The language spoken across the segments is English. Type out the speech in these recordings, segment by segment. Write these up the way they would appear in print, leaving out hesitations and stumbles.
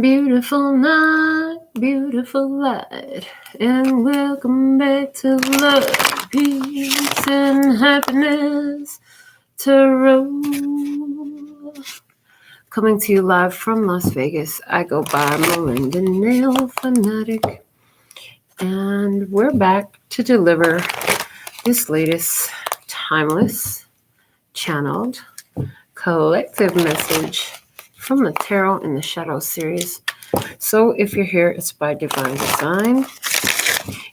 Beautiful night, beautiful light, and welcome back to Love, Peace, and Happiness Tarot. Coming to you live from Las Vegas, I go by Melinda NailFanatic, and we're back to deliver this latest timeless, channeled, collective message from the Tarot in the Shadow series. So if you're here, it's by divine design.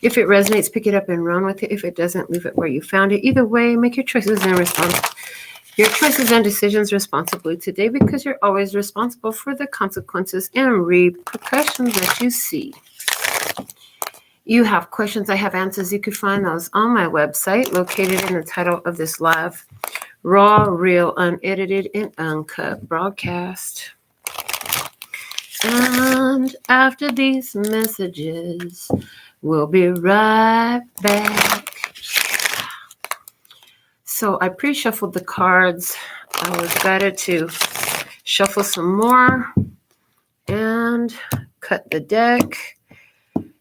If it resonates, pick it up and run with it. If it doesn't, leave it where you found it. Either way, make your choices and decisions responsibly today, because you're always responsible for the consequences and repercussions that you see. You have questions, I have answers. You can find those on my website, located in the title of this live raw, real, unedited, and uncut broadcast. And after these messages, we'll be right back. So I pre-shuffled the cards. I was guided to shuffle some more and cut the deck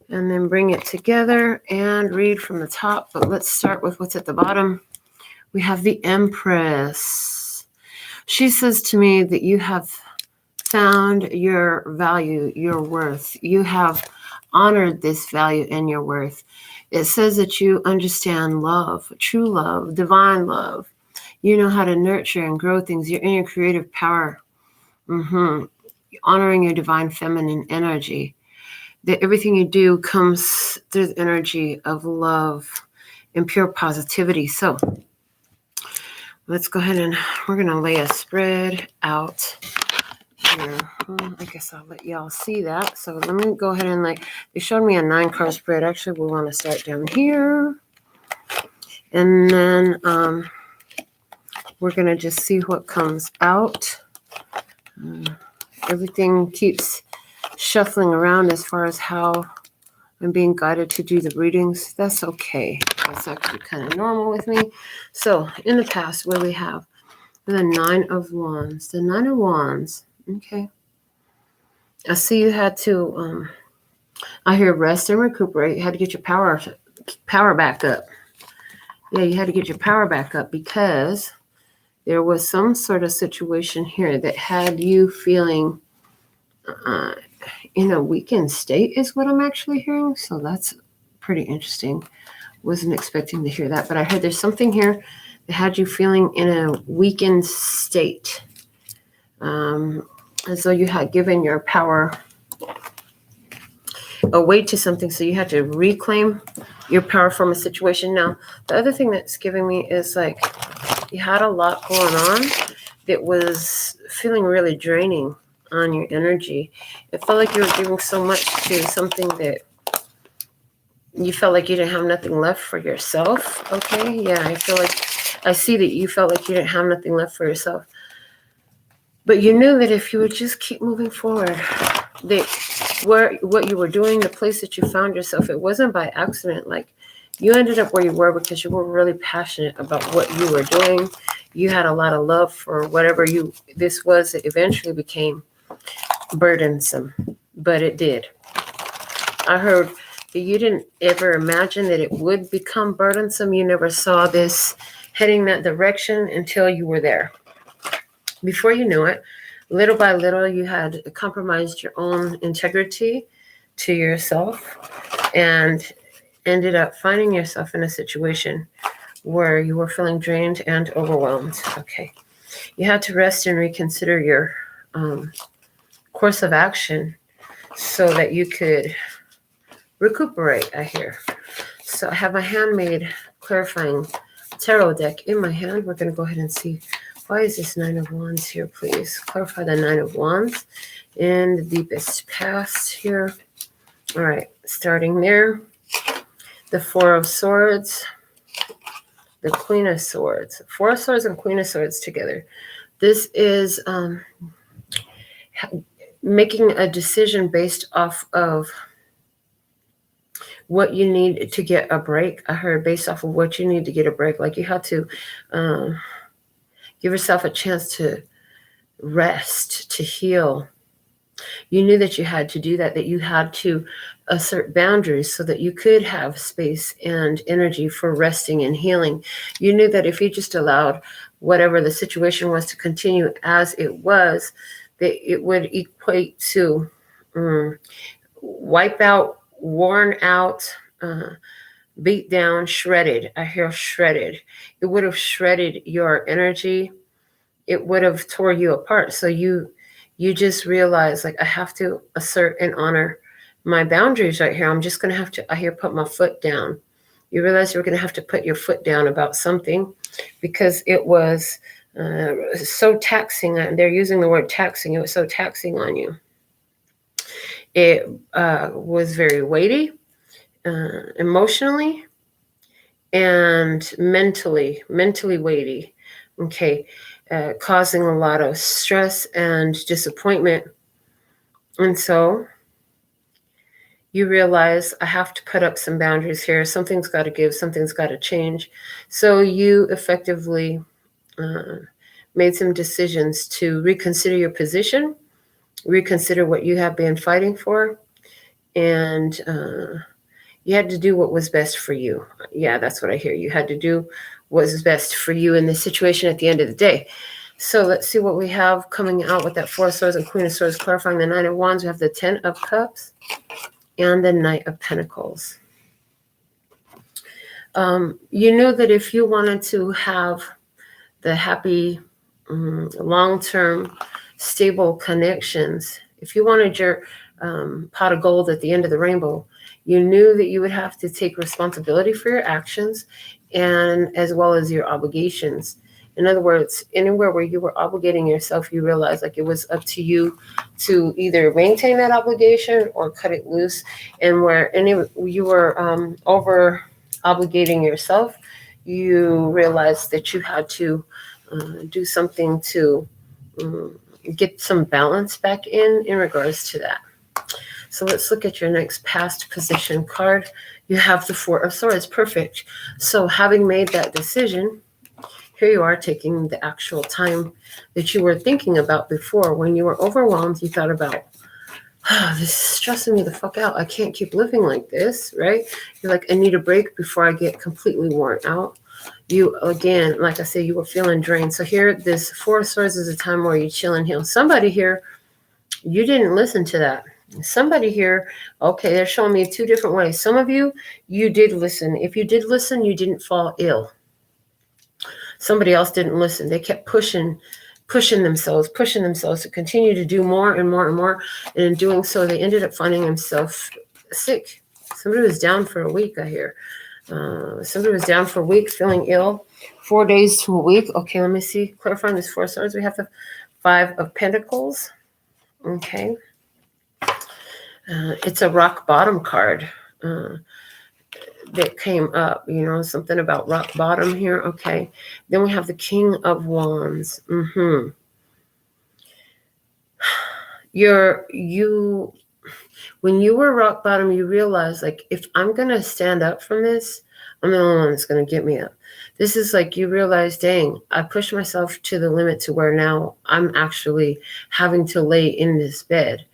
and then bring it together and read from the top. But let's start with what's at the bottom. We have the Empress. She says to me that you have found your value, your worth. You have honored this value and your worth. It says that you understand love, true love, divine love. You know how to nurture and grow things. You're in your creative power. Honoring your divine feminine energy. That everything you do comes through the energy of love and pure positivity. So let's go ahead and we're going to lay a spread out here. I guess I'll let y'all see that. So let me go ahead and they showed me a 9-card spread. Actually, we want to start down here. And then we're going to just see what comes out. Everything keeps shuffling around as far as how I'm being guided to do the readings. That's okay. That's actually kind of normal with me. So in the past, what do we have? The 9 of Wands. The 9 of Wands. Okay. I see you had to, I hear rest and recuperate. You had to get your power back up. Yeah, you had to get your power back up because there was some sort of situation here that had you feeling in a weakened state is what I'm actually hearing. So that's pretty interesting. Wasn't expecting to hear that, but I heard there's something here that had you feeling in a weakened state. As though you had given your power away to something, so you had to reclaim your power from a situation. Now, the other thing that's giving me is you had a lot going on that was feeling really draining on your energy. It felt like you were giving so much to something that you felt like you didn't have nothing left for yourself. Okay, yeah, I see that you felt like you didn't have nothing left for yourself. But you knew that if you would just keep moving forward, that what you were doing, the place that you found yourself, it wasn't by accident. You ended up where you were because you were really passionate about what you were doing. You had a lot of love for whatever this was that eventually became burdensome, but it did. I heard that you didn't ever imagine that it would become burdensome. You never saw this heading that direction until you were there. Before you knew it, little by little, you had compromised your own integrity to yourself and ended up finding yourself in a situation where you were feeling drained and overwhelmed. Okay. You had to rest and reconsider your course of action so that you could recuperate, I hear. So I have a handmade clarifying tarot deck in my hand. We're going to go ahead and see. Why is this 9 of Wands here, please? Clarify the 9 of Wands in the deepest past here. All right, starting there. The 4 of Swords. The Queen of Swords. 4 of Swords and Queen of Swords together. This is making a decision based off of what you need to get a break. I heard based off of what you need to get a break. You had to give yourself a chance to rest, to heal, You knew that you had to do that, that you had to assert boundaries so that you could have space and energy for resting and healing. You knew that if you just allowed whatever the situation was to continue as it was, that it would equate to wipe out, worn out, beat down, shredded. I hear shredded. It would have shredded your energy. It would have tore you apart. So you just realize, like, I have to assert and honor my boundaries right here. I'm just going to have to, I hear, put my foot down. You realize you're going to have to put your foot down about something because it was so taxing. They're using the word taxing. It was so taxing on you. It was very weighty, emotionally and mentally weighty. Okay. Causing a lot of stress and disappointment. And so you realize, I have to put up some boundaries here. Something's got to give. Something's got to change. So you effectively made some decisions to reconsider your position, reconsider what you have been fighting for, and you had to do what was best for you. Yeah, that's what I hear. You had to do what was best for you in this situation at the end of the day. So let's see what we have coming out with that Four of Swords and Queen of Swords, clarifying the Nine of Wands. We have the Ten of Cups and the Knight of Pentacles. You know that if you wanted to have the happy, long-term, stable connections, if you wanted your pot of gold at the end of the rainbow, you knew that you would have to take responsibility for your actions and as well as your obligations. In other words, anywhere where you were obligating yourself, you realized like it was up to you to either maintain that obligation or cut it loose. And where you were over obligating yourself, you realized that you had to do something to get some balance back in regards to that. So let's look at your next past position card. You have the Four of Swords. Perfect. So having made that decision, here you are taking the actual time that you were thinking about before. When you were overwhelmed, you thought about, this is stressing me the fuck out. I can't keep living like this, right? You're like, I need a break before I get completely worn out. You, again, like I say, you were feeling drained. So here, this Four of Swords is a time where you chill and heal. Somebody here, you didn't listen to that. Somebody here, okay, they're showing me two different ways. Some of you, you did listen. If you did listen, you didn't fall ill. Somebody else didn't listen. They kept pushing themselves to continue to do more and more and more. And in doing so, they ended up finding themselves sick. Somebody was down for a week, I hear. Somebody was down for a week, feeling ill. 4 days to a week. Okay, let me see. Clarifying these Four Swords. We have the Five of Pentacles. Okay. It's a rock bottom card that came up, you know, something about rock bottom here. Okay. Then we have the King of Wands. When you were rock bottom, you realized, like, if I'm going to stand up from this, I'm the only one that's going to get me up. This is like you realize, dang, I pushed myself to the limit to where now I'm actually having to lay in this bed.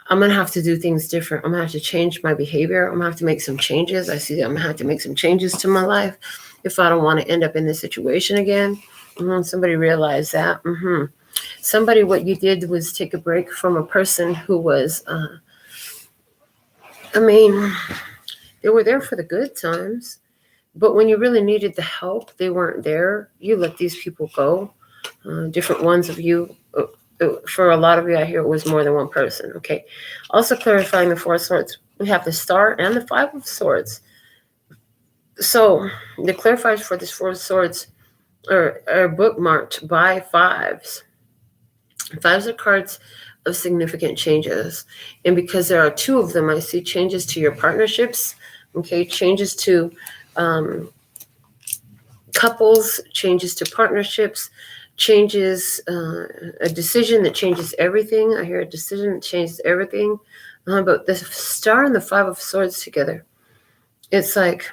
I'm going to have to do things different. I'm going to have to change my behavior. I'm going to have to make some changes. I see that I'm going to have to make some changes to my life if I don't want to end up in this situation again. Somebody realized that. Somebody, what you did was take a break from a person who was, they were there for the good times. But when you really needed the help, they weren't there. You let these people go. Different ones of you. For a lot of you, I hear it was more than one person. Okay. Also clarifying the Four of Swords. We have the Star and the Five of Swords. So the clarifiers for this Four of Swords are bookmarked by fives. Fives are cards of significant changes. And because there are two of them, I see changes to your partnerships. Okay. Changes to couples, changes to partnerships, changes, a decision that changes everything. I hear a decision that changes everything. But the Star and the Five of Swords together, it's like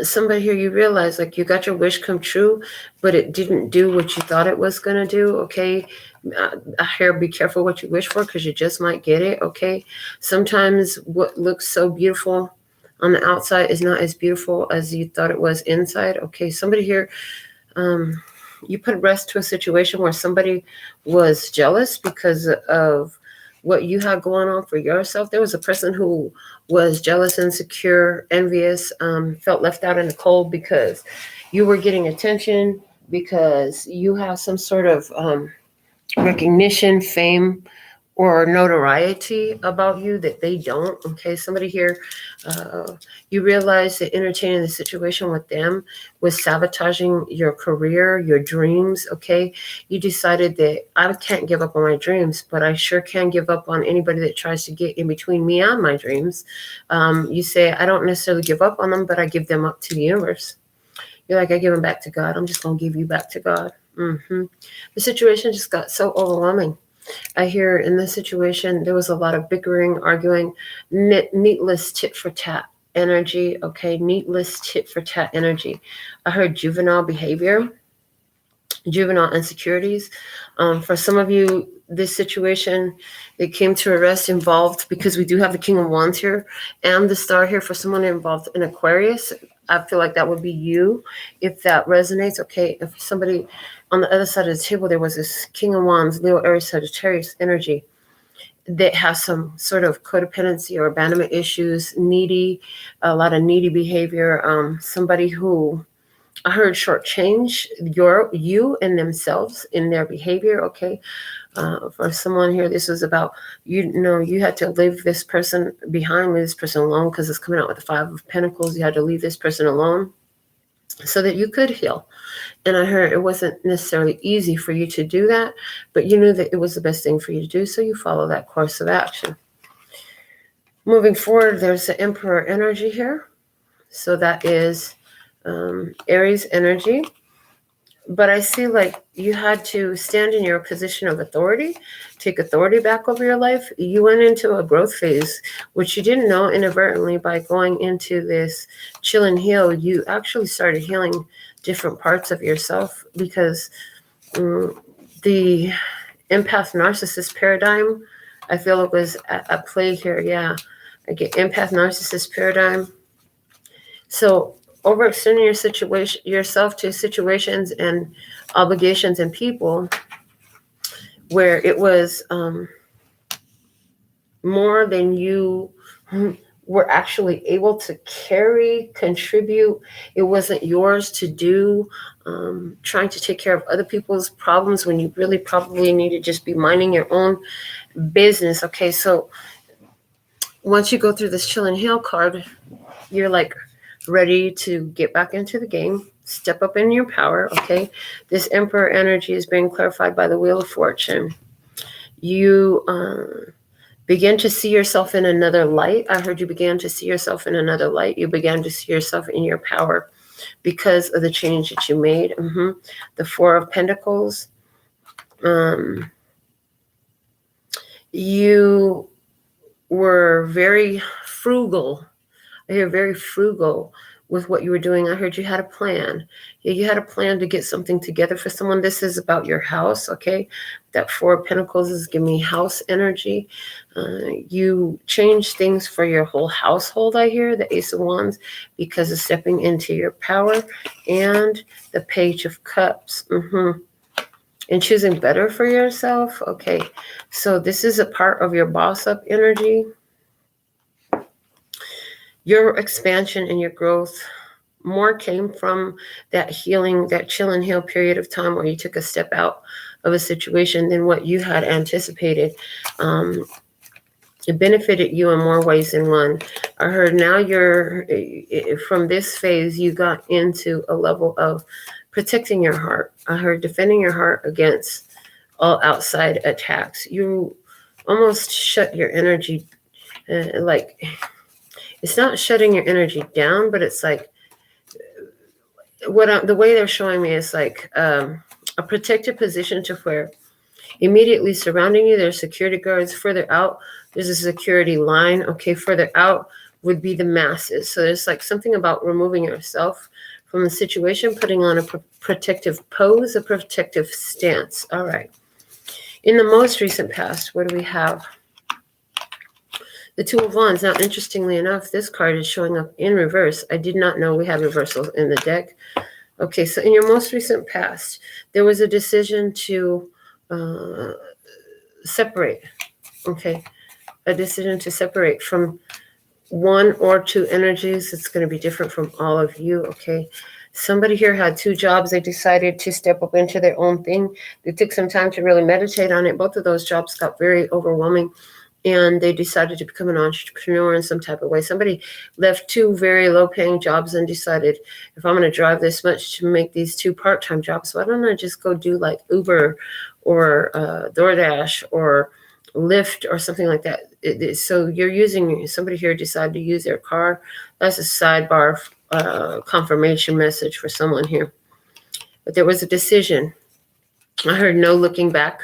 somebody here, you realize like you got your wish come true, but it didn't do what you thought it was going to do. Okay. Here, be careful what you wish for, because you just might get it. Okay. Sometimes what looks so beautiful on the outside is not as beautiful as you thought it was inside. Okay. Somebody here, you put rest to a situation where somebody was jealous because of what you had going on for yourself. There was a person who was jealous, insecure, envious, felt left out in the cold because you were getting attention, because you have some sort of recognition, fame, or notoriety about you that they don't. Okay, somebody here, you realize that entertaining the situation with them was sabotaging your career, your dreams. Okay, you decided that I can't give up on my dreams, but I sure can give up on anybody that tries to get in between me and my dreams. You say, I don't necessarily give up on them, but I give them up to the universe. You're like, I give them back to God. I'm just going to give you back to God. The situation just got so overwhelming. I hear in this situation, there was a lot of bickering, arguing, needless tit for tat energy. Okay, needless tit for tat energy. I heard juvenile behavior, juvenile insecurities. For some of you, this situation, it came to a rest involved, because we do have the King of Wands here and the Star here. For someone involved in Aquarius, I feel like that would be you, if that resonates. Okay, if somebody on the other side of the table, there was this King of Wands, Leo, Aries, Sagittarius energy that has some sort of codependency or abandonment issues, needy, a lot of needy behavior. Somebody who I heard shortchange you and themselves in their behavior. Okay, for someone here, this was about you had to leave this person behind, leave this person alone, because it's coming out with the Five of Pentacles. You had to leave this person alone so that you could heal. And I heard it wasn't necessarily easy for you to do that, but you knew that it was the best thing for you to do, so you follow that course of action. Moving forward, there's the Emperor energy here. So that is Aries energy. But I see like you had to stand in your position of authority, take authority back over your life. You went into a growth phase, which you didn't know. Inadvertently, by going into this chill and heal, you actually started healing different parts of yourself, because the empath narcissist paradigm, I feel it was at play here. Yeah, I get empath narcissist paradigm. So overextending yourself to situations and obligations and people where it was more than you were actually able to carry, contribute. It wasn't yours to do. Trying to take care of other people's problems when you really probably need to just be minding your own business. Okay, so once you go through this chill and heal card, you're like ready to get back into the game, step up in your power. Okay, this Emperor energy is being clarified by the Wheel of Fortune. You begin to see yourself in another light. I heard you began to see yourself in another light. You began to see yourself in your power because of the change that you made. The Four of Pentacles. You were very frugal. I hear very frugal with what you were doing. I heard you had a plan. Yeah, you had a plan to get something together for someone. This is about your house, okay? That Four of Pentacles is giving me house energy. You changed things for your whole household, I hear, the Ace of Wands, because of stepping into your power, and the Page of Cups. And choosing better for yourself. Okay, so this is a part of your boss up energy. Your expansion and your growth more came from that healing, that chill and heal period of time where you took a step out of a situation than what you had anticipated. It benefited you in more ways than one. I heard now from this phase, you got into a level of protecting your heart. I heard defending your heart against all outside attacks. You almost shut your energy, it's not shutting your energy down, but it's like the way they're showing me is like a protected position to where immediately surrounding you, there's security guards. Further out, there's a security line. Okay, further out, would be the masses. So there's like something about removing yourself from the situation, putting on a protective pose, a protective stance. All right. In the most recent past, what do we have? The Two of Wands. Now, interestingly enough, this card is showing up in reverse. I did not know we had reversals in the deck. Okay, so in your most recent past, there was a decision to separate. Okay, a decision to separate from one or two energies. It's going to be different from all of you. Okay, somebody here had two jobs. They decided to step up into their own thing. They took some time to really meditate on it. Both of those jobs got very overwhelming, and they decided to become an entrepreneur in some type of way. Somebody left two very low-paying jobs and decided, if I'm going to drive this much to make these two part-time jobs, why don't I just go do like Uber or DoorDash or Lyft or something like that. So you're using, somebody here decided to use their car. That's a sidebar confirmation message for someone here. But there was a decision. I heard no looking back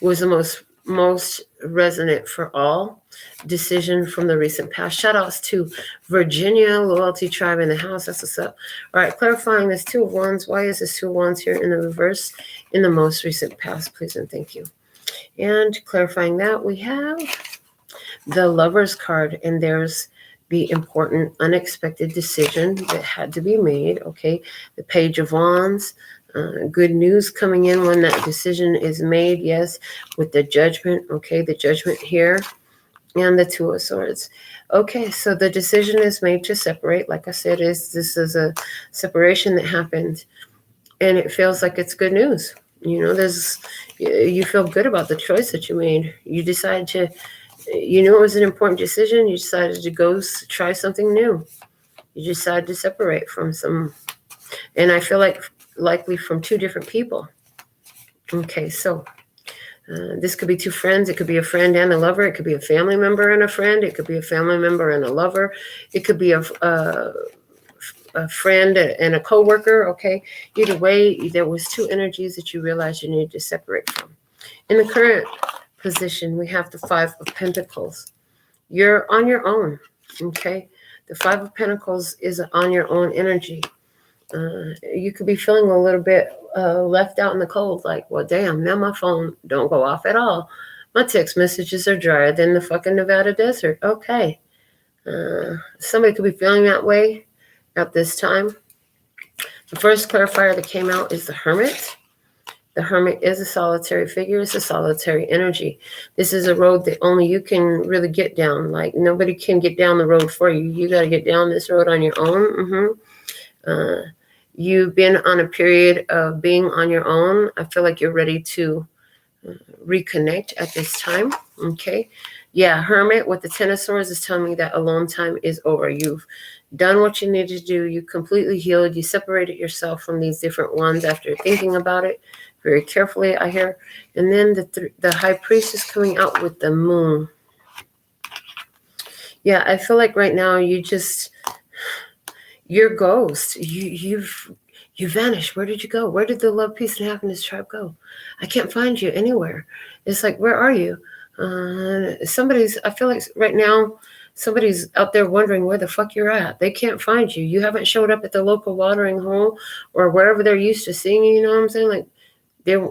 was the most resonant for all decision from the recent past. Shout outs to Virginia, Loyalty Tribe in the house. That's what's up. All right, clarifying this Two of Wands. Why is this Two of Wands here in the reverse in the most recent past, please and thank you. And clarifying that, we have the Lover's card, and there's the important unexpected decision that had to be made. Okay, the Page of Wands. Good news coming in when that decision is made. Yes, with the Judgment. Okay, the Judgment here, and the Two of Swords. Okay, so the decision is made to separate. Like I said, this is a separation that happened, and it feels like it's good news. You know, you feel good about the choice that you made. You decided to, you knew it was an important decision. You decided to go try something new. You decided to separate from some, and I feel like likely from two different people. Okay, so this could be two friends. It could be a friend and a lover. It could be a family member and a friend. It could be a family member and a lover. It could be a friend and a coworker. Okay, either way, there was two energies that you realized you needed to separate from. In the current position, we have the Five of Pentacles. You're on your own. Okay, the Five of Pentacles is on your own energy. You could be feeling a little bit left out in the cold, like, well, damn, now my phone don't go off at all. My text messages are drier than the fucking Nevada desert. Okay, somebody could be feeling that way at this time. The first clarifier that came out is the Hermit. The Hermit is a solitary figure. It's a solitary energy. This is a road that only you can really get down. Like, nobody can get down the road for you. You got to get down this road on your own. You've been on a period of being on your own. I feel like you're ready to reconnect at this time. Okay. Yeah, Hermit with the Ten of Swords is telling me that alone time is over. You've done what you needed to do. You completely healed. You separated yourself from these different ones after thinking about it very carefully, I hear. And then the High Priest is coming out with the Moon. Yeah, I feel like right now you're ghost. You vanished. Where did you go? Where did the Love, Peace, and Happiness tribe go? I can't find you anywhere. It's like, where are you? I feel like right now, somebody's out there wondering where the fuck you're at. They can't find you. You haven't showed up at the local watering hole or wherever they're used to seeing you. You know what I'm saying? Like,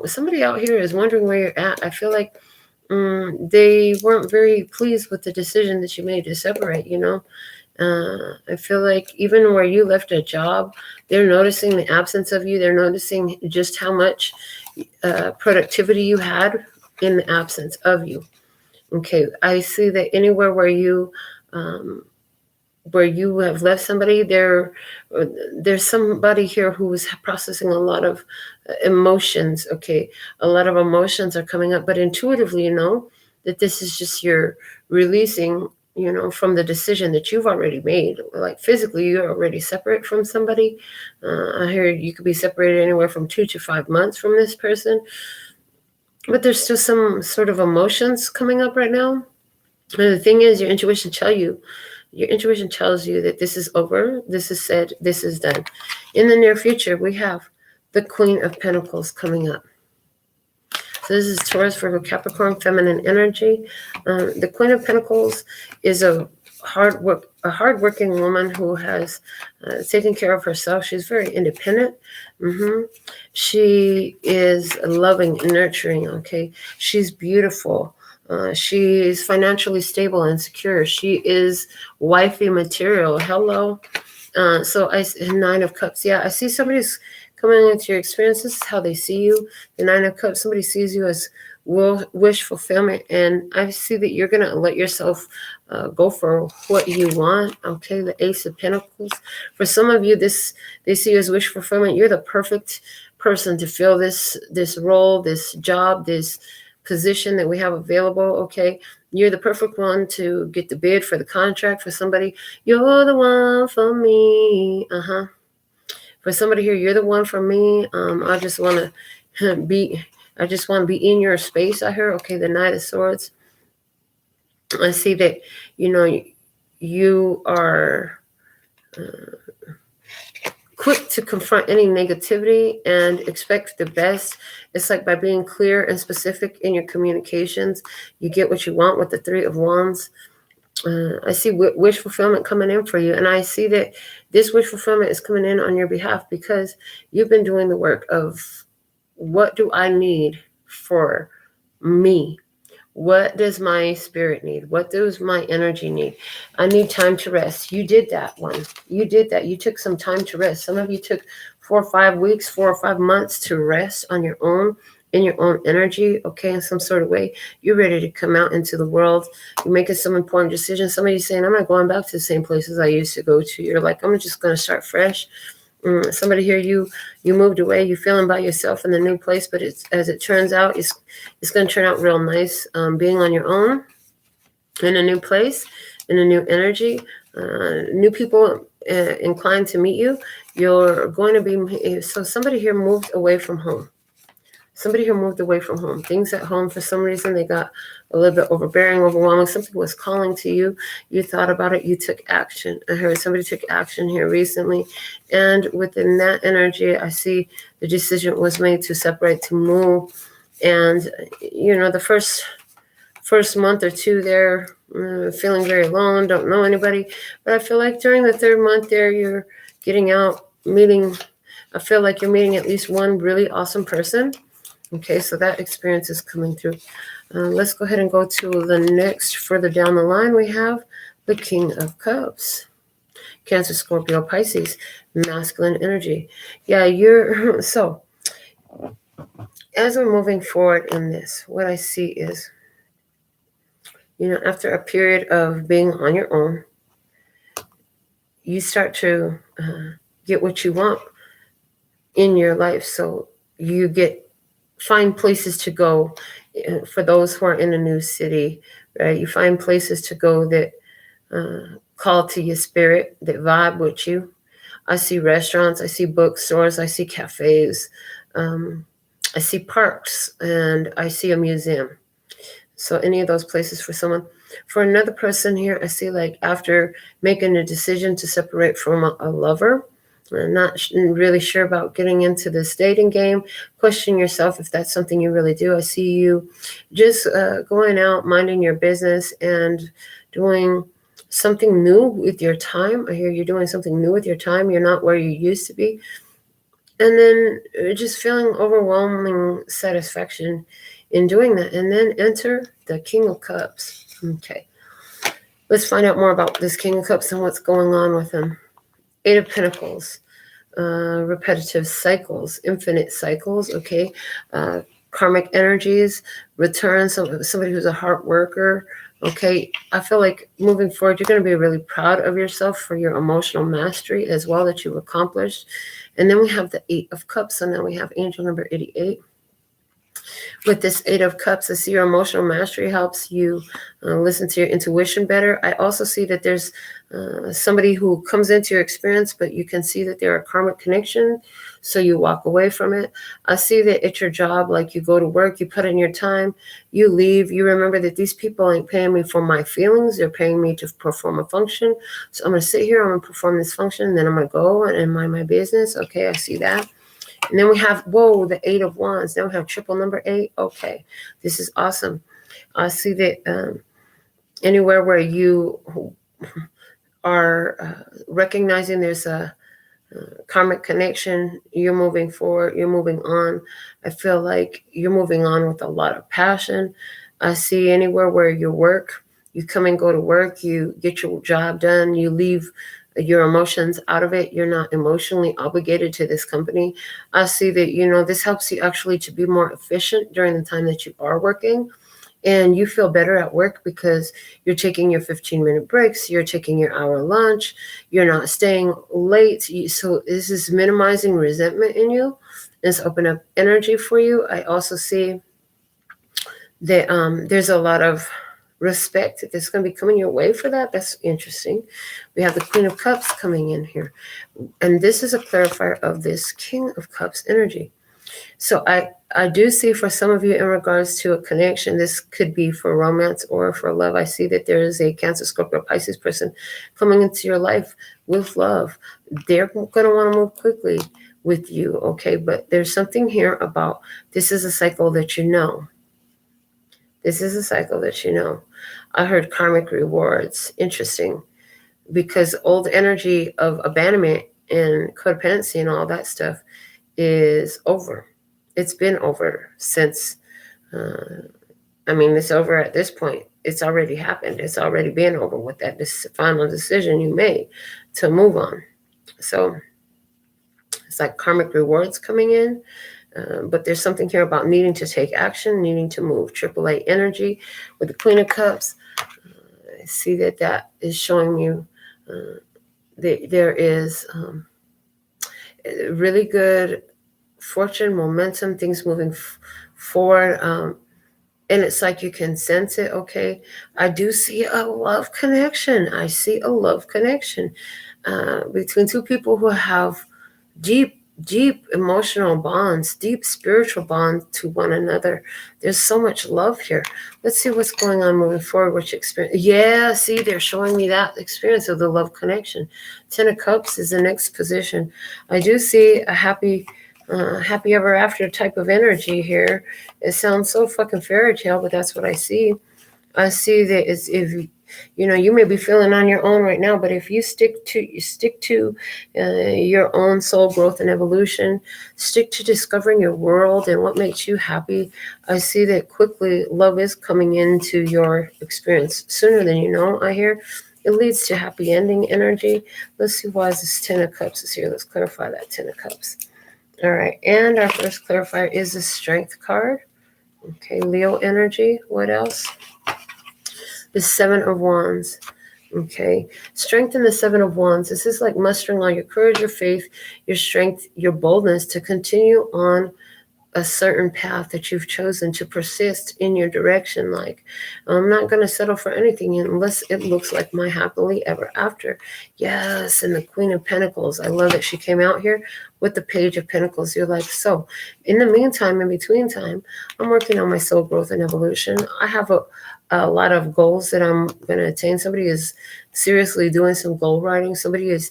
somebody out here is wondering where you're at. I feel like they weren't very pleased with the decision that you made to separate, you know. I feel like even where you left a job, they're noticing the absence of you. They're noticing just how much productivity you had in the absence of you. Okay, I see that anywhere where you have left somebody, there's somebody here who is processing a lot of emotions. Okay, a lot of emotions are coming up, but intuitively, you know that this is just your releasing, you know, from the decision that you've already made. Like, physically, you're already separate from somebody. I hear you could be separated anywhere from 2 to 5 months from this person. But there's still some sort of emotions coming up right now. And the thing is, your intuition tells you that this is over, this is said, this is done. In the near future, we have the Queen of Pentacles coming up. So this is Taurus, Virgo, Capricorn, feminine energy. The Queen of Pentacles is a a hardworking woman who has taken care of herself. She's very independent. She is loving and nurturing. Okay, she's beautiful. She's financially stable and secure. She is wifey material. Hello. So 9 of Cups. Yeah, I see somebody's coming into your experience. This is how they see you. The 9 of Cups. Somebody sees you as wish fulfillment, and I see that you're gonna let yourself go for what you want. Okay, the Ace of Pentacles. For some of you, they see you as wish fulfillment. You're the perfect person to fill this role, this job, this position that we have available. Okay, you're the perfect one to get the bid for the contract. For somebody, you're the one for me. For somebody here, you're the one for me. I just want to be in your space. I hear. Okay, the Knight of Swords. I see that, you are quick to confront any negativity and expect the best. It's like by being clear and specific in your communications, you get what you want with the 3 of Wands. I see wish fulfillment coming in for you. And I see that this wish fulfillment is coming in on your behalf because you've been doing the work of what do I need for me? What does my spirit need? What does my energy need? I need time to rest. You did that one. You did that. You took some time to rest. Some of you took 4 or 5 weeks, 4 or 5 months to rest on your own, in your own energy, okay, in some sort of way. You're ready to come out into the world. You're making some important decisions. Somebody's saying, I'm not going back to the same places I used to go to. You're like, I'm just going to start fresh. Somebody here, you moved away, you're feeling by yourself in the new place, but as it turns out, it's going to turn out real nice. Being on your own in a new place, in a new energy, new people inclined to meet you. You're going to be, so somebody here moved away from home. Somebody here moved away from home. Things at home, for some reason, they got a little bit overbearing, overwhelming. Something was calling to you. You thought about it. You took action. I heard somebody took action here recently. And within that energy, I see the decision was made to separate, to move. And, the first month or two there, feeling very alone, don't know anybody. But I feel like during the 3rd month there, you're getting out, meeting. I feel like you're meeting at least one really awesome person. Okay, so that experience is coming through. Let's go ahead and go to the next. Further down the line, we have the King of Cups. Cancer, Scorpio, Pisces, masculine energy. Yeah, so as we're moving forward in this, what I see is, after a period of being on your own, you start to get what you want in your life. So you find places to go for those who are in a new city, right? You find places to go that call to your spirit, that vibe with you. I see restaurants, I see bookstores, I see cafes, I see parks, and I see a museum. So any of those places for someone. For another person here, I see like after making a decision to separate from a lover, I'm not really sure about getting into this dating game. Question yourself if that's something you really do. I see you just going out, minding your business, and doing something new with your time. I hear you're doing something new with your time. You're not where you used to be. And then just feeling overwhelming satisfaction in doing that. And then enter the King of Cups. Okay. Let's find out more about this King of Cups and what's going on with him. 8 of Pentacles, repetitive cycles, infinite cycles, okay, karmic energies, return, somebody who's a hard worker, okay. I feel like moving forward, you're going to be really proud of yourself for your emotional mastery as well that you've accomplished. And then we have the 8 of Cups, and then we have angel number 88. With this 8 of Cups, I see your emotional mastery helps you listen to your intuition better. I also see that there's somebody who comes into your experience, but you can see that they're a karmic connection, so you walk away from it. I see that it's your job, like you go to work, you put in your time, you leave, you remember that these people ain't paying me for my feelings, they're paying me to perform a function. So I'm going to sit here, I'm going to perform this function, and then I'm going to go and mind my business. Okay, I see that. And then we have, the 8 of Wands. Then we have triple number 8. Okay, this is awesome. I see that anywhere where you are recognizing there's a karmic connection. You're moving forward. You're moving on. I feel like you're moving on with a lot of passion. I see anywhere where you work, you come and go to work, you get your job done, you leave your emotions out of it. You're not emotionally obligated to this company. I see that, this helps you actually to be more efficient during the time that you are working. And you feel better at work because you're taking your 15-minute breaks, you're taking your hour lunch, you're not staying late. So this is minimizing resentment in you. It's open up energy for you. I also see that there's a lot of respect that's going to be coming your way for that. That's interesting. We have the Queen of Cups coming in here. And this is a clarifier of this King of Cups energy. So I do see for some of you in regards to a connection, this could be for romance or for love. I see that there is a Cancer, Scorpio, Pisces person coming into your life with love. They're going to want to move quickly with you, okay? But there's something here about this is a cycle that you know. This is a cycle that you know. I heard karmic rewards. Interesting. Because old energy of abandonment and codependency and all that stuff is over. It's been over since, it's over at this point. It's already happened. It's already been over with that final decision you made to move on. So it's like karmic rewards coming in. But there's something here about needing to take action, needing to move. AAA energy with the Queen of Cups. I see that is showing you that there is really good fortune, momentum, things moving forward. And it's like you can sense it, okay? I do see a love connection. I see a love connection between two people who have deep emotional bonds, deep spiritual bonds to one another. There's so much love here. Let's see what's going on moving forward. Which experience? Yeah, see, they're showing me that experience of the love connection. 10 of Cups is the next position. I do see a happy ever after type of energy here. It sounds so fucking fairy tale, but that's what I see. I see that if you may be feeling on your own right now, but if you stick to your own soul growth and evolution, stick to discovering your world and what makes you happy, I see that quickly love is coming into your experience sooner than you know. I hear it leads to happy ending energy. Let's see why this 10 of Cups is here. Let's clarify that 10 of Cups. All right, and our first clarifier is the Strength card. Okay, Leo energy. What else? The 7 of Wands. Okay, strength in the 7 of Wands. This is like mustering all your courage, your faith, your strength, your boldness to continue on a certain path that you've chosen, to persist in your direction. Like, I'm not going to settle for anything unless it looks like my happily ever after. Yes, and the Queen of Pentacles. I love that she came out here with the Page of Pentacles. You're like, so in the meantime, in between time, I'm working on my soul growth and evolution. I have a lot of goals that I'm going to attain. Somebody is seriously doing some goal writing. Somebody is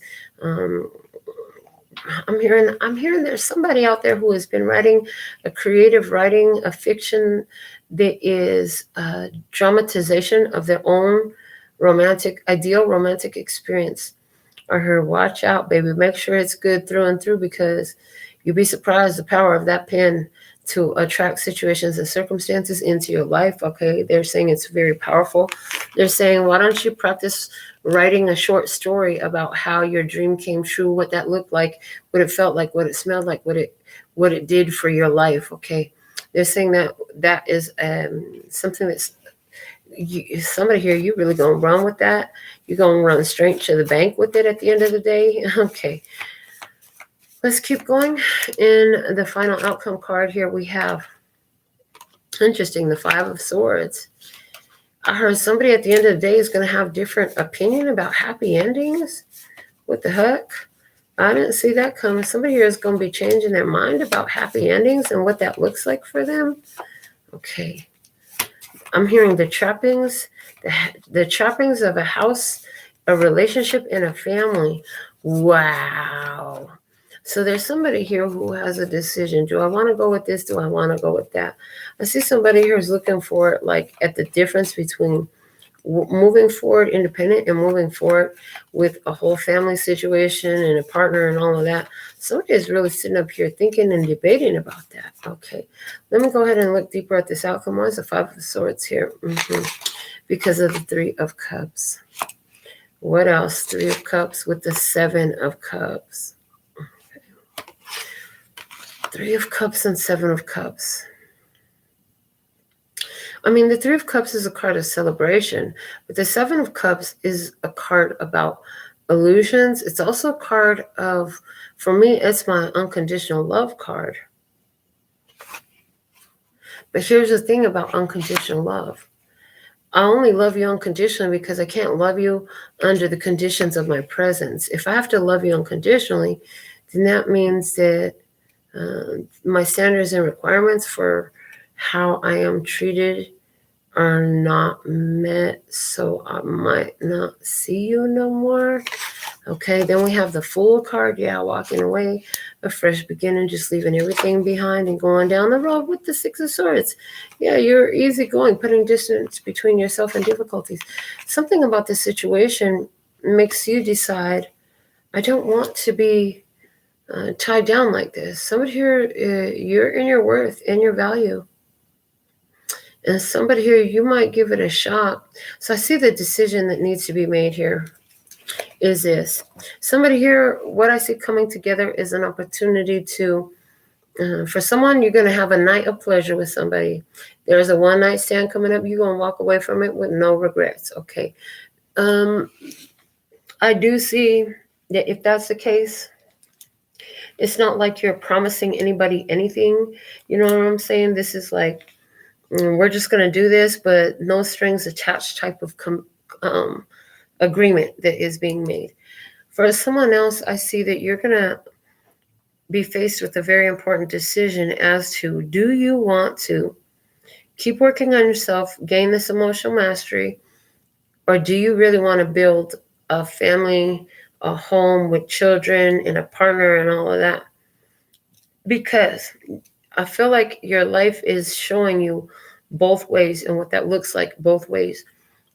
I'm hearing there's somebody out there who has been writing a creative writing, a fiction that is a dramatization of their own ideal romantic experience. I heard, watch out, baby. Make sure it's good through and through, because you'd be surprised the power of that pen to attract situations and circumstances into your life. Okay, they're saying it's very powerful. They're saying, why don't you practice writing a short story about how your dream came true, what that looked like, what it felt like, what it smelled like, what it did for your life. Okay, they're saying that is something that's somebody here, you really gonna run with that. You're gonna run straight to the bank with it at the end of the day. Okay, let's keep going. In the final outcome card here, we have, interesting, the 5 of Swords. I heard somebody at the end of the day is going to have different opinion about happy endings. What the heck? I didn't see that coming. Somebody here is going to be changing their mind about happy endings and what that looks like for them. Okay. I'm hearing the trappings, the trappings of a house, a relationship, and a family. Wow. So there's somebody here who has a decision. Do I want to go with this? Do I want to go with that? I see somebody here who's looking for, like, at the difference between moving forward independent and moving forward with a whole family situation and a partner and all of that. Somebody is really sitting up here thinking and debating about that. Okay, let me go ahead and look deeper at this outcome. Why is the Five of Swords here? Because of the Three of Cups. What else? Three of Cups with the Seven of Cups. Okay. Three of Cups and Seven of Cups. I mean, the Three of Cups is a card of celebration, but the Seven of Cups is a card about illusions. It's also a card of, for me, it's my unconditional love card. But here's the thing about unconditional love. I only love you unconditionally because I can't love you under the conditions of my presence. If I have to love you unconditionally, then that means that my standards and requirements for how I am treated are not met, so I might not see you no more. Okay, then we have the Fool card. Yeah, walking away, a fresh beginning, just leaving everything behind and going down the road with the Six of Swords. Yeah, you're easygoing, putting distance between yourself and difficulties. Something about this situation makes you decide, I don't want to be tied down like this. Somebody here, you're in your worth and your value. And somebody here, you might give it a shot. So I see the decision that needs to be made here is this. Somebody here, what I see coming together is an opportunity to, for someone, you're going to have a night of pleasure with somebody. There's a one-night stand coming up. You're going to walk away from it with no regrets. Okay. I do see that if that's the case, it's not like you're promising anybody anything. You know what I'm saying? This is like, we're just going to do this, but no strings attached type of agreement that is being made. For someone else, I see that you're going to be faced with a very important decision as to, do you want to keep working on yourself, gain this emotional mastery, or do you really want to build a family, a home with children and a partner and all of that? Because I feel like your life is showing you both ways and what that looks like both ways.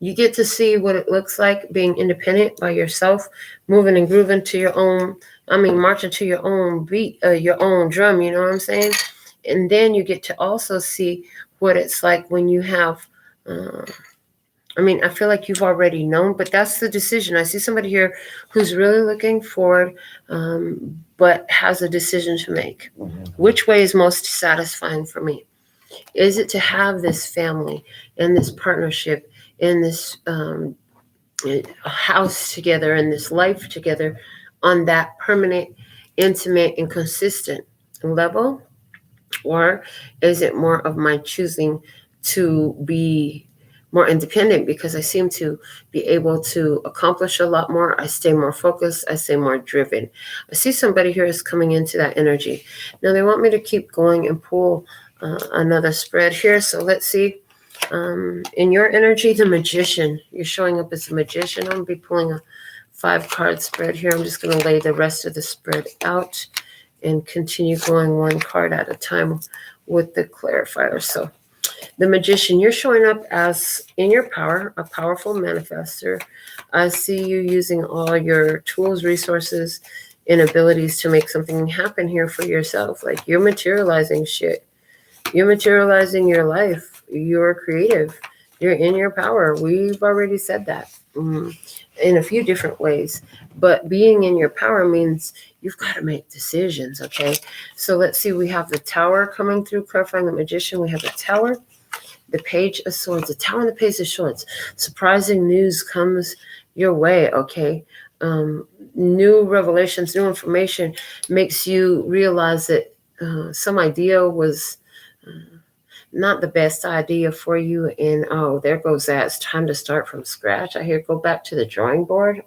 You get to see what it looks like being independent by yourself, moving and grooving to your own, marching to your own beat, your own drum, you know what I'm saying? And then you get to also see what it's like when you have, I feel like you've already known, but that's the decision. I see somebody here who's really looking forward, but has a decision to make. Which way is most satisfying for me? Is it to have this family and this partnership and this house together and this life together on that permanent, intimate, and consistent level? Or is it more of my choosing to be more independent because I seem to be able to accomplish a lot more? I stay more focused. I stay more driven. I see somebody here is coming into that energy. Now they want me to keep going and pull another spread here. So let's see. In your energy, the Magician. You're showing up as a Magician. I'm going to be pulling a 5-card spread here. I'm just going to lay the rest of the spread out and continue going one card at a time with the clarifier. So the Magician, you're showing up as in your power, a powerful manifester. I see you using all your tools, resources, and abilities to make something happen here for yourself. Like you're materializing shit. You're materializing your life. You're creative. You're in your power. We've already said that in a few different ways. But being in your power means you've got to make decisions, okay? So let's see. We have the Tower coming through, clarifying the Magician. We have the Tower, the Page of Swords, the Tower and the Page of Swords. Surprising news comes your way, okay? New revelations, new information makes you realize that some idea was not the best idea for you. And oh, there goes that. It's time to start from scratch. I hear go back to the drawing board.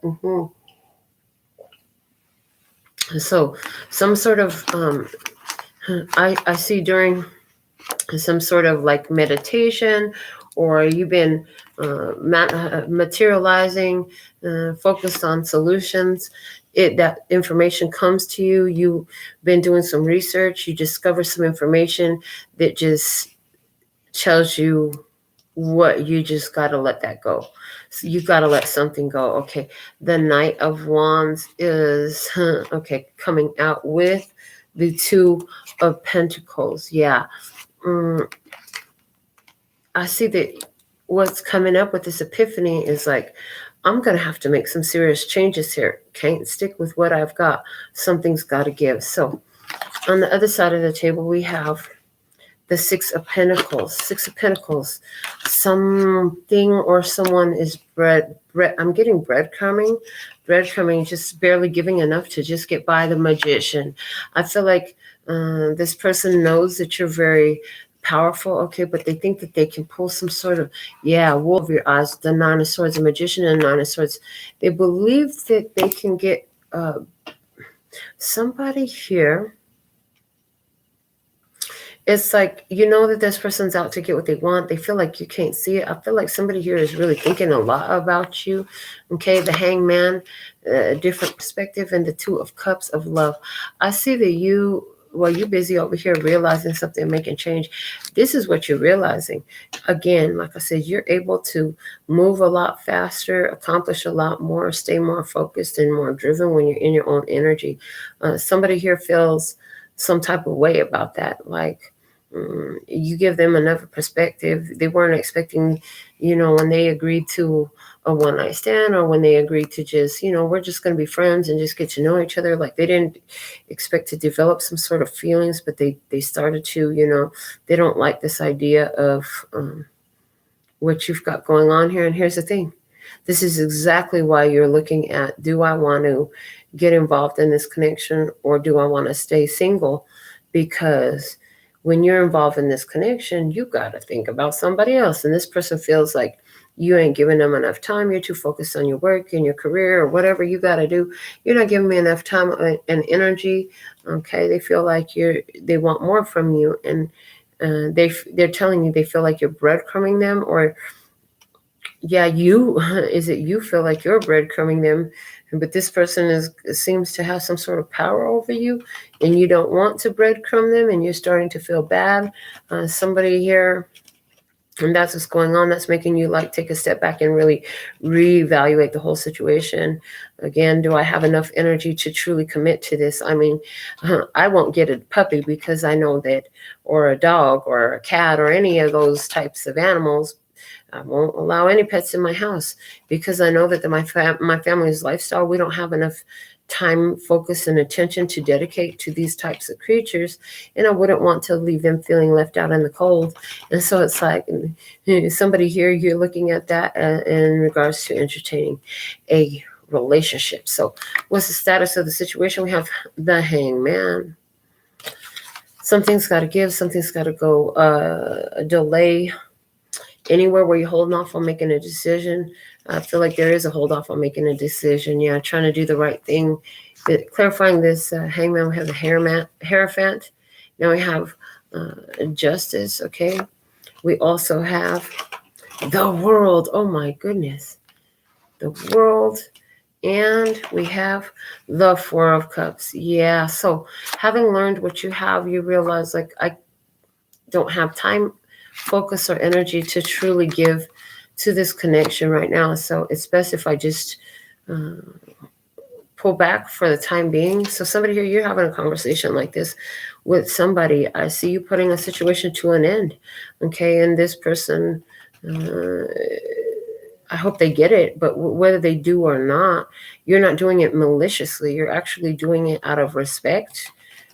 So some sort of, I see during some sort of like meditation, or you've been materializing, focused on solutions. That information comes to you. You've been doing some research. You discover some information that just tells you what you just got to let that go. So you got to let something go. Okay. The Knight of Wands is, okay, coming out with the Two of Pentacles. Yeah. I see that what's coming up with this epiphany is like, I'm going to have to make some serious changes here. Can't stick with what I've got. Something's got to give. So on the other side of the table, we have the Six of Pentacles. Six of Pentacles. Something or someone is I'm getting breadcrumbing. Breadcrumbing, just barely giving enough to just get by. The Magician. I feel like this person knows that you're very powerful, okay, but they think that they can pull some sort of, wool over your eyes. The Nine of Swords, the Magician and Nine of Swords. They believe that they can get somebody here. It's like, you know that this person's out to get what they want. They feel like you can't see it. I feel like somebody here is really thinking a lot about you. Okay, the Hangman, a different perspective, and the Two of Cups of love. I see that you're busy over here realizing something, making change. This is what you're realizing. Again, like I said, you're able to move a lot faster, accomplish a lot more, stay more focused and more driven when you're in your own energy. Somebody here feels some type of way about that. Like, you give them another perspective. They weren't expecting, when they agreed to a one-night stand, or when they agreed to just, we're just going to be friends and just get to know each other. Like, they didn't expect to develop some sort of feelings, but they started to, they don't like this idea of what you've got going on here. And here's the thing. This is exactly why you're looking at, do I want to get involved in this connection, or do I want to stay single? Because when you're involved in this connection, you got to think about somebody else. And this person feels like you ain't giving them enough time. You're too focused on your work and your career or whatever you got to do. You're not giving me enough time and energy. Okay. They feel like they want more from you. And they're telling you they feel like you're breadcrumbing them, or you feel like you're breadcrumbing them, but this person seems to have some sort of power over you, and you don't want to breadcrumb them, and you're starting to feel bad. Somebody here, and that's what's going on. That's making you take a step back and really reevaluate the whole situation. Again, do I have enough energy to truly commit to this? I mean, I won't get a puppy because I know that, or a dog or a cat or any of those types of animals. I won't allow any pets in my house because I know that my family's lifestyle, we don't have enough time, focus, and attention to dedicate to these types of creatures. And I wouldn't want to leave them feeling left out in the cold. And so it's like, somebody here, you're looking at that in regards to entertaining a relationship. So what's the status of the situation? We have the Hangman. Something's got to give. Something's got to go. A delay. Anywhere where you're holding off on making a decision. I feel like there is a hold off on making a decision. Yeah, trying to do the right thing. Clarifying this Hangman, we have the Hierophant. Now we have Justice, okay? We also have the World. Oh my goodness. The World. And we have the Four of Cups. Yeah, so having learned what you have, you realize, I don't have time, focus, or energy to truly give to this connection right now. So it's best if I just pull back for the time being. So somebody here, you're having a conversation like this with somebody. I see you putting a situation to an end. Okay. And this person, I hope they get it, but whether they do or not, you're not doing it maliciously. You're actually doing it out of respect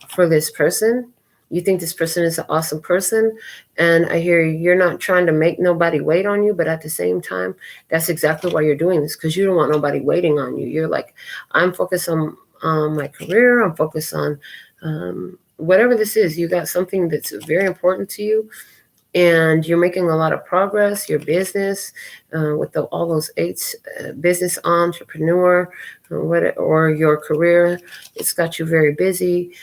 for this person. You think this person is an awesome person, and I hear you're not trying to make nobody wait on you, but at the same time, that's exactly why you're doing this, because you don't want nobody waiting on you. You're like, I'm focused on my career. I'm focused on whatever this is. You got something that's very important to you, and you're making a lot of progress. Your business, with all those eights, business entrepreneur, or your career, it's got you very busy.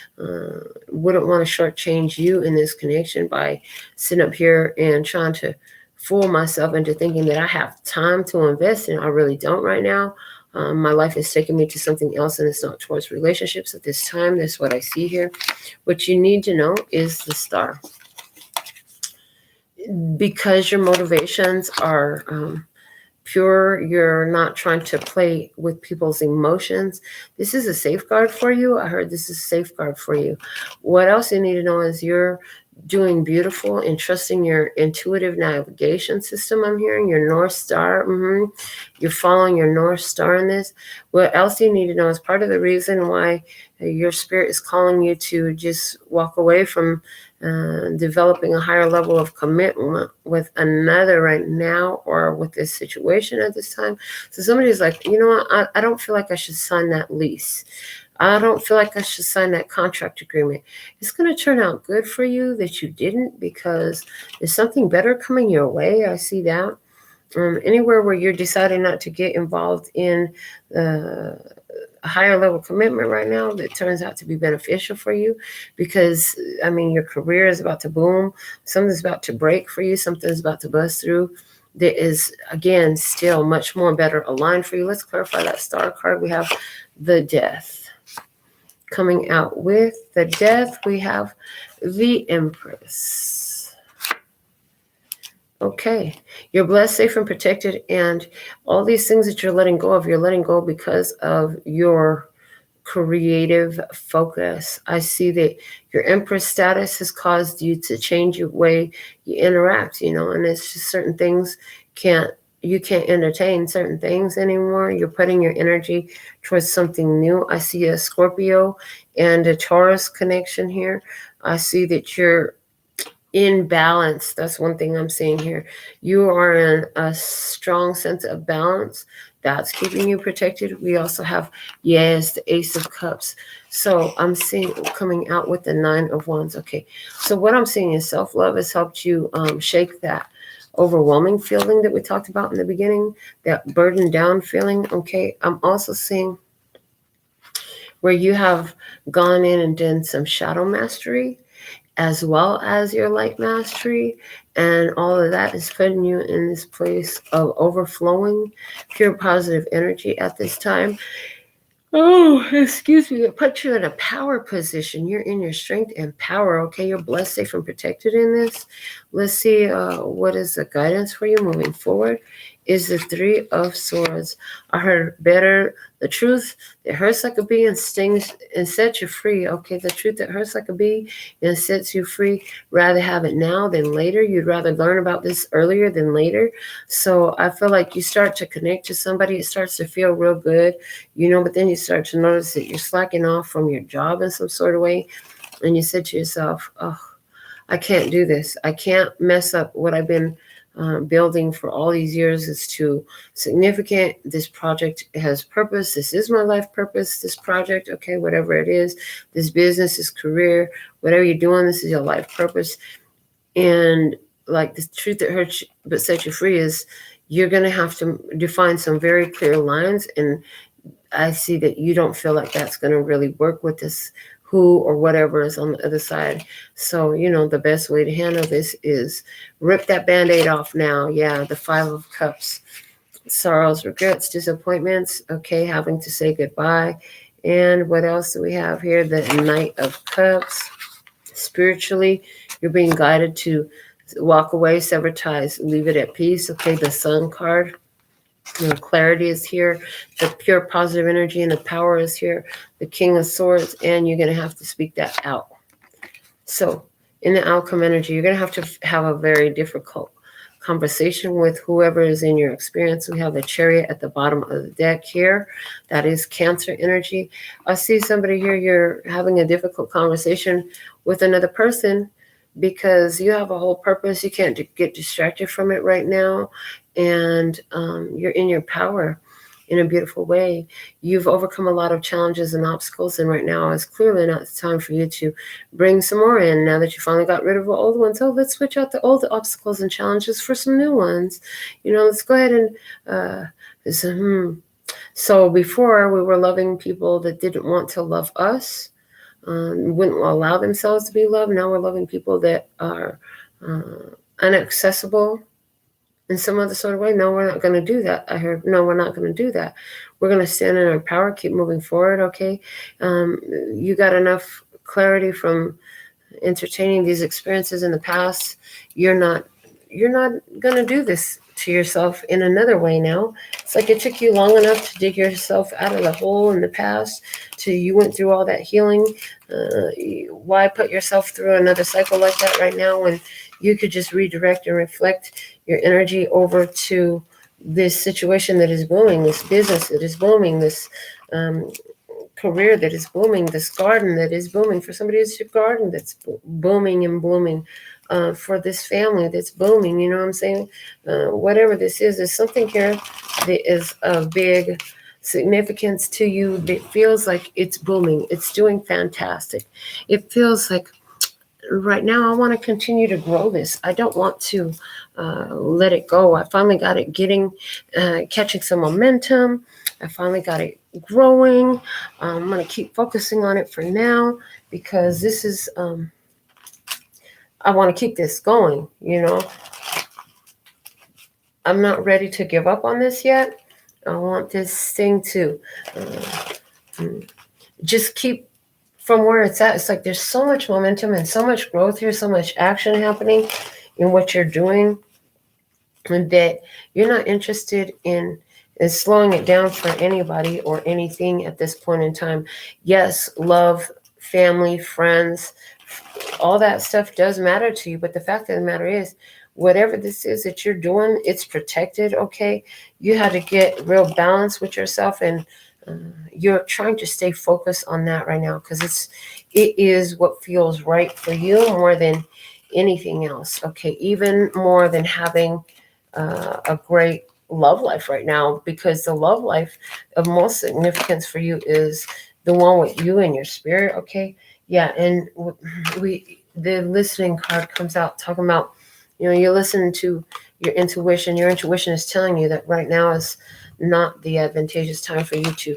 Wouldn't want to shortchange you in this connection by sitting up here and trying to fool myself into thinking that I have time to invest in. I really don't right now. My life is taking me to something else, and it's not towards relationships at this time. That's what I see here. What you need to know is the Star. because your motivations are pure, you're not trying to play with people's emotions. This is a safeguard for you. I heard this is a safeguard for you. What else you need to know is you're doing beautiful and trusting your intuitive navigation system. I'm hearing your North Star. You're following your North Star in this. What else you need to know is part of the reason why your spirit is calling you to just walk away from developing a higher level of commitment with another right now, or with this situation at this time. So somebody's like, you know what, I don't feel like I should sign that lease. I don't feel like I should sign that contract agreement. It's going to turn out good for you that you didn't, because there's something better coming your way. I see that. Anywhere where you're deciding not to get involved in a higher level commitment right now that turns out to be beneficial for you, because I mean, your career is about to boom. Something's about to break for you. Something's about to bust through. That is, again, still much more better aligned for you. Let's clarify that star card. We have the Death. Coming out with the Death, we have the Empress. Okay, you're blessed, safe, and protected, and all these things that you're letting go because of your creative focus. I see that your Empress status has caused you to change your way you interact, and it's just certain things you can't entertain certain things anymore. You're putting your energy towards something new. I see a Scorpio and a Taurus connection here. I see that you're in balance. That's one thing I'm seeing here. You are in a strong sense of balance. That's keeping you protected. We also have, yes, the Ace of Cups. So I'm seeing coming out with the Nine of Wands. Okay. So what I'm seeing is self-love has helped you shake that overwhelming feeling that we talked about in the beginning, that burdened down feeling. Okay. I'm also seeing where you have gone in and done some shadow mastery, as well as your light mastery, and all of that is putting you in this place of overflowing pure positive energy at this time. Oh, excuse me. It puts you in a power position. You're in your strength and power. Okay, you're blessed, safe, and protected in this. Let's see what is the guidance for you moving forward. Is the Three of Swords. I heard better the truth that hurts like a bee and stings and sets you free. Okay, the truth that hurts like a bee and sets you free. Rather have it now than later. You'd rather learn about this earlier than later. So I feel like you start to connect to somebody. It starts to feel real good, but then you start to notice that you're slacking off from your job in some sort of way. And you said to yourself, oh, I can't do this. I can't mess up what I've been building for all these years. Is too significant. This project has purpose. This is my life purpose, this project. Okay, whatever it is, this business, this career, whatever you're doing, this is your life purpose. And like the truth that hurts but sets you free is you're going to have to define some very clear lines. And I see that you don't feel like that's going to really work with this who or whatever is on the other side. So, the best way to handle this is rip that Band-Aid off now. Yeah, the Five of Cups. Sorrows, regrets, disappointments. Okay, having to say goodbye. And what else do we have here? The Knight of Cups. Spiritually, you're being guided to walk away, sever ties, leave it at peace. Okay, the Sun card. Clarity is here. The pure positive energy and the power is here. The King of Swords, and you're going to have to speak that out. So in the outcome energy, you're going to have a very difficult conversation with whoever is in your experience. We have the Chariot at the bottom of the deck here. That is Cancer energy. I see somebody here, you're having a difficult conversation with another person because you have a whole purpose. You can't get distracted from it right now. And you're in your power in a beautiful way. You've overcome a lot of challenges and obstacles, and right now is clearly not the time for you to bring some more in now that you finally got rid of the old ones. Oh, let's switch out the old obstacles and challenges for some new ones. Let's go ahead and So before, we were loving people that didn't want to love us, wouldn't allow themselves to be loved. Now we're loving people that are inaccessible in some other sort of way. No, we're not going to do that. I heard, no, we're not going to do that. We're going to stand in our power, keep moving forward, okay? You got enough clarity from entertaining these experiences in the past. You're not you're not going to do this to yourself in another way now. It's like it took you long enough to dig yourself out of the hole in the past till you went through all that healing. Why put yourself through another cycle like that right now when you could just redirect and reflect your energy over to this situation that is booming, this business that is booming, this career that is booming, this garden that is booming. For somebody, it's your garden that's booming and blooming. For this family that's booming, you know what I'm saying? Whatever this is, there's something here that is of big significance to you that feels like it's booming. It's doing fantastic. It feels like right now I want to continue to grow this. I don't want to let it go. I finally got it catching some momentum. I finally got it growing. I'm going to keep focusing on it for now because this is, I want to keep this going, you know. I'm not ready to give up on this yet. I want this thing to just keep from where it's at. It's like there's so much momentum and so much growth here, so much action happening in what you're doing, and that you're not interested in slowing it down for anybody or anything at this point in time. Yes, love, family, friends, all that stuff does matter to you, but the fact of the matter is, whatever this is that you're doing, it's protected, okay? You had to get real balance with yourself, and you're trying to stay focused on that right now because it is what feels right for you more than anything else, okay? Even more than having a great love life right now, because the love life of most significance for you is the one with you and your spirit, okay? Yeah, and the listening card comes out talking about, you know, you're listening to your intuition. Your intuition is telling you that right now is not the advantageous time for you to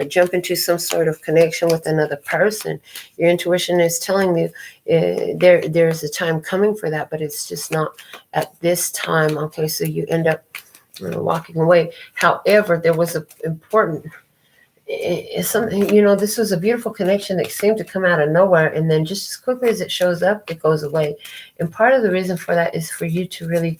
jump into some sort of connection with another person. Your intuition is telling you there's a time coming for that, but it's just not at this time. Okay, so you end up walking away. However, there was an important, it's something, you know, this was a beautiful connection that seemed to come out of nowhere, and then just as quickly as it shows up, it goes away. And part of the reason for that is for you to really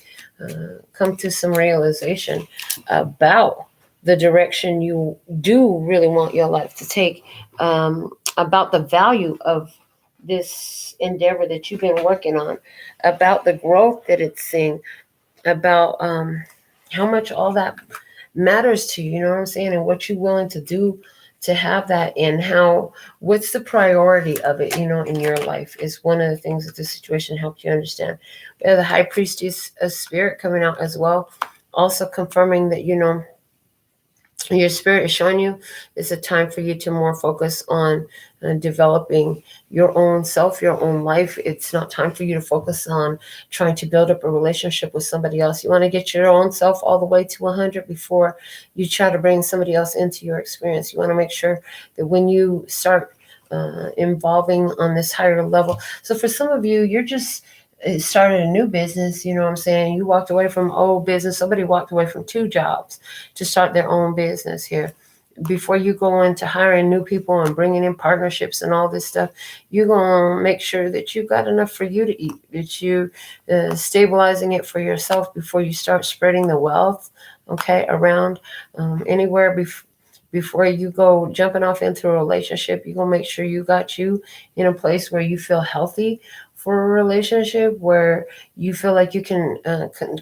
come to some realization about the direction you do really want your life to take, about the value of this endeavor that you've been working on, about the growth that it's seeing, about how much all that matters to you, you know what I'm saying, and what you're willing to do to have that, and what's the priority of it, you know, in your life is one of the things that this situation helped you understand. We have the High Priestess of Spirit coming out as well, also confirming that, you know, your spirit is showing you it's a time for you to more focus on developing your own self, your own life. It's not time for you to focus on trying to build up a relationship with somebody else. You want to get your own self all the way to 100 before you try to bring somebody else into your experience. You want to make sure that when you start involving on this higher level. So for some of you, you're just started a new business, you know what I'm saying? You walked away from old business. Somebody walked away from 2 jobs to start their own business here. Before you go into hiring new people and bringing in partnerships and all this stuff, you're going to make sure that you've got enough for you to eat, that you're stabilizing it for yourself before you start spreading the wealth, okay, around anywhere before you go jumping off into a relationship. You're going to make sure you got you in a place where you feel healthy for a relationship, where you feel like you can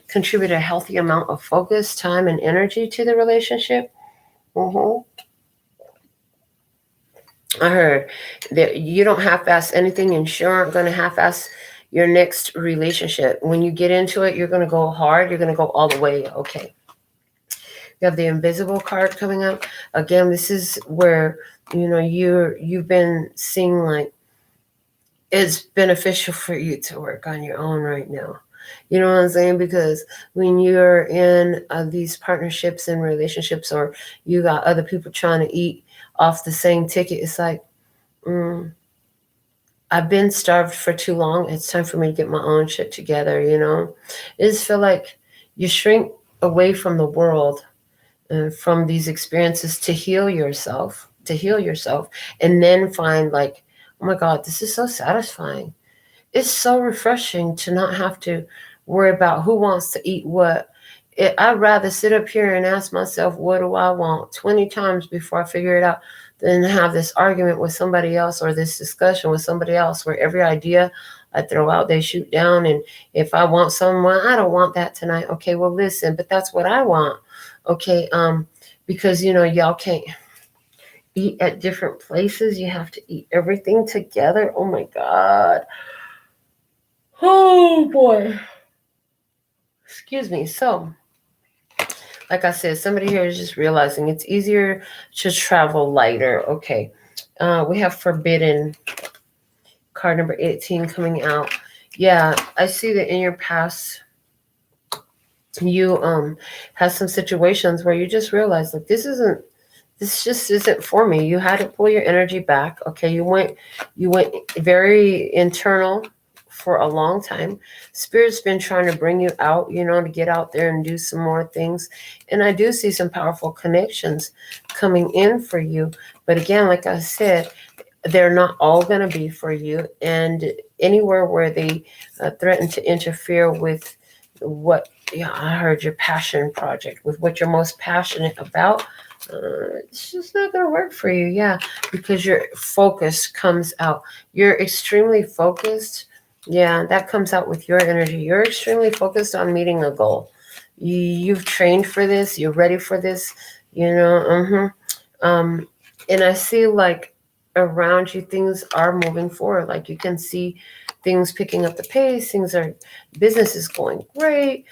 contribute a healthy amount of focus, time, and energy to the relationship. I heard that you don't half-ass anything, and sure aren't going to half-ass your next relationship. When you get into it, you're going to go hard. You're going to go all the way. Okay. You have the Invisible card coming up. Again, this is where, you know, you've been seeing like it's beneficial for you to work on your own right now. You know what I'm saying? Because when you're in these partnerships and relationships, or you got other people trying to eat off the same ticket, it's like, I've been starved for too long. It's time for me to get my own shit together, you know? I just feel like you shrink away from the world and from these experiences to heal yourself, and then find like, oh my God, this is so satisfying. It's so refreshing to not have to worry about who wants to eat what. I'd rather sit up here and ask myself, what do I want 20 times before I figure it out than have this argument with somebody else or this discussion with somebody else where every idea I throw out, they shoot down. And if I want someone, I don't want that tonight. Okay, well, listen, but that's what I want. Okay, because, y'all can't eat at different places. You have to eat everything together. Oh, my God. Oh, boy. Excuse me. So, like I said, somebody here is just realizing it's easier to travel lighter. Okay. We have Forbidden, card number 18 coming out. Yeah, I see that in your past, you had some situations where you just realized, like, this just isn't for me. You had to pull your energy back. Okay. You went very internal for a long time. Spirit's been trying to bring you out, to get out there and do some more things. And I do see some powerful connections coming in for you. But again, like I said, they're not all going to be for you. And anywhere where they threaten to interfere with what, I heard your passion project, with what you're most passionate about, it's just not going to work for you. Yeah, because your focus comes out. You're extremely focused. Yeah, that comes out with your energy. You're extremely focused on meeting a goal. You've trained for this. You're ready for this. And I see, like, around you, things are moving forward. Like, you can see things picking up the pace. Business is going great.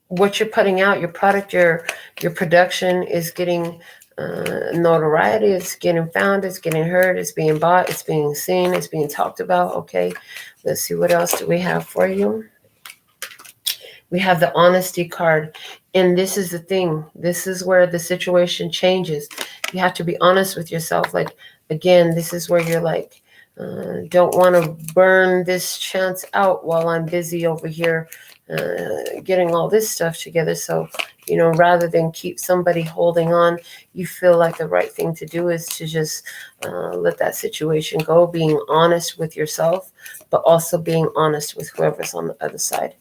What you're putting out, your product, your production is getting notoriety. It's getting found. It's getting heard. It's being bought. It's being seen. It's being talked about. Okay, let's see, what else do we have for you? We have the honesty card. And this is the thing. This is where the situation changes. You have to be honest with yourself. Like, again, this is where you're like, don't want to burn this chance out while I'm busy over here getting all this stuff together. So, rather than keep somebody holding on, you feel like the right thing to do is to just let that situation go, being honest with yourself, but also being honest with whoever's on the other side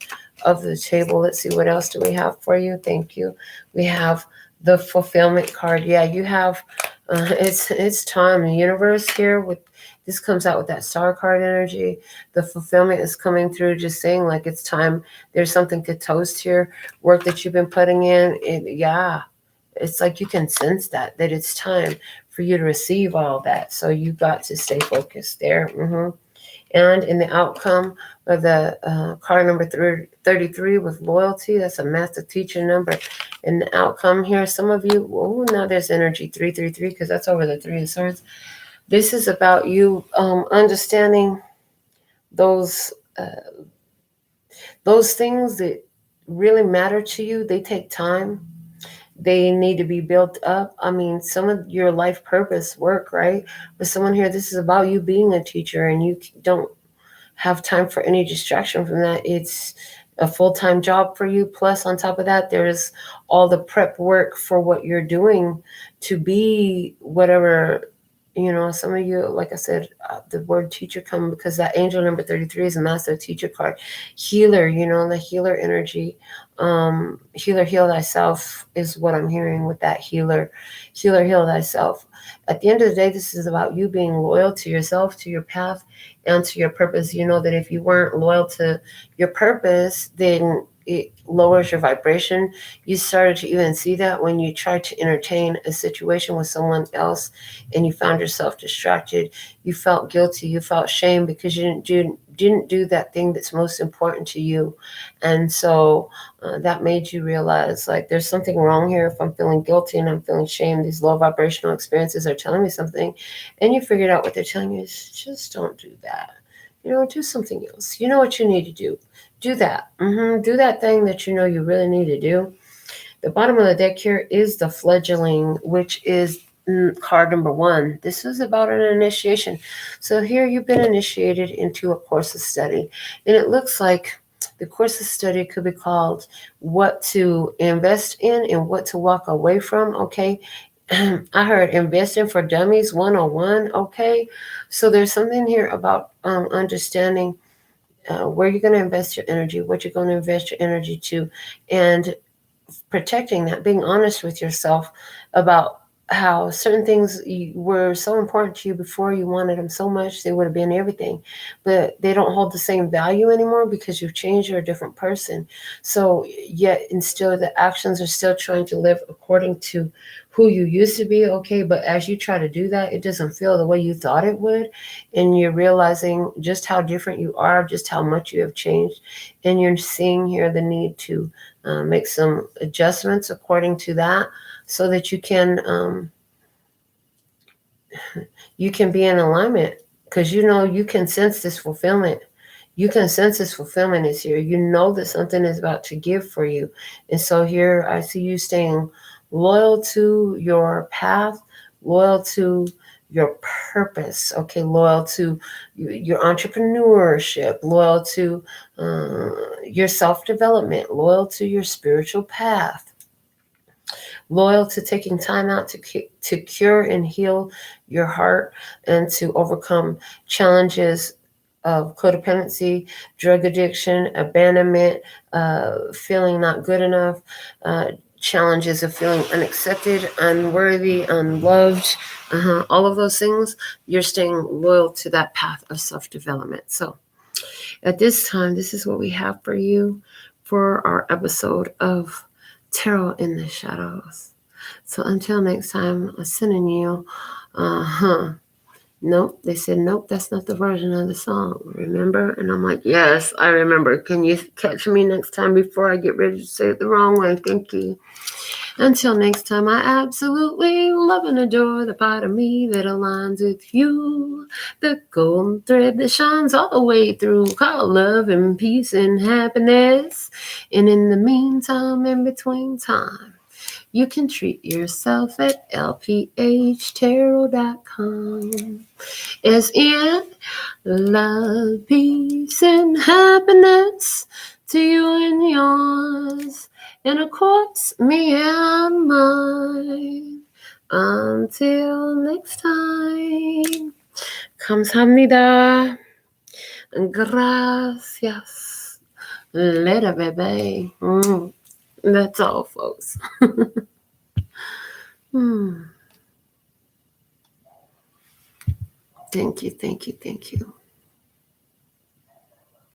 of the table. Let's see, what else do we have for you? Thank you. We have the fulfillment card. Yeah, you have it's time. The universe here, with this comes out with that star card energy. The fulfillment is coming through, just saying, like, it's time. There's something to toast here. Work that you've been putting in. Yeah, it's like you can sense that it's time for you to receive all that. So you got to stay focused there. And in the outcome of the card number 33 with loyalty, that's a master teacher number. In the outcome here, some of you, now there's energy 333, because that's over the 3 of Swords. This is about you understanding those things that really matter to you. They take time. They need to be built up. I mean, some of your life purpose work, right? But someone here, this is about you being a teacher, and you don't have time for any distraction from that. It's a full-time job for you. Plus, on top of that, there's all the prep work for what you're doing to be whatever. Some of you, like I said, the word teacher come because that angel number 33 is a master teacher card. Healer, the healer energy. Healer, heal thyself is what I'm hearing with that healer. Healer, heal thyself. At the end of the day, this is about you being loyal to yourself, to your path, and to your purpose. You know that if you weren't loyal to your purpose, then it lowers your vibration. You started to even see that when you tried to entertain a situation with someone else and you found yourself distracted. You felt guilty. You felt shame because you didn't do that thing that's most important to you. And so that made you realize, like, there's something wrong here. If I'm feeling guilty and I'm feeling shame, these low vibrational experiences are telling me something. And you figured out what they're telling you is just don't do that. Do something else. You know what you need to do. Do that. Do that thing that you really need to do. The bottom of the deck here is the fledgling, which is card number 1. This is about an initiation. So here you've been initiated into a course of study. And it looks like the course of study could be called what to invest in and what to walk away from. Okay. I heard investing for dummies 101. Okay. So there's something here about understanding where you're going to invest your energy, what you're going to invest your energy to, and protecting that, being honest with yourself about how certain things were so important to you before. You wanted them so much, they would have been everything, but they don't hold the same value anymore because you've changed, you're a different person. So yet and still the actions are still trying to live according to who you used to be. Okay, but as you try to do that, it doesn't feel the way you thought it would, and you're realizing just how different you are, just how much you have changed, and you're seeing here the need to make some adjustments according to that, so that you can be in alignment, because you can sense this fulfillment. You can sense this fulfillment is here. You know that something is about to give for you, and so here I see you staying loyal to your path, loyal to your purpose. Okay, loyal to your entrepreneurship, loyal to your self-development, loyal to your spiritual path, loyal to taking time out to cure and heal your heart, and to overcome challenges of codependency, drug addiction, abandonment, feeling not good enough, challenges of feeling unaccepted, unworthy, unloved, all of those things. You're staying loyal to that path of self-development. So at this time, this is what we have for you for our episode of Tarot in the Shadows. So until next time, I'm sending you, nope, they said, nope, that's not the version of the song. Remember? And I'm like, yes, I remember. Can you catch me next time before I get ready to say it the wrong way? Thank you. Until next time, I absolutely love and adore the part of me that aligns with you. The golden thread that shines all the way through, called love and peace and happiness. And in the meantime, in between time, you can treat yourself at LPHtarot.com. As in love, peace, and happiness to you and yours. And of course, me and mine. Until next time. Kamsahamnida. Gracias. Later, baby. That's all, folks. Thank you, thank you, thank you.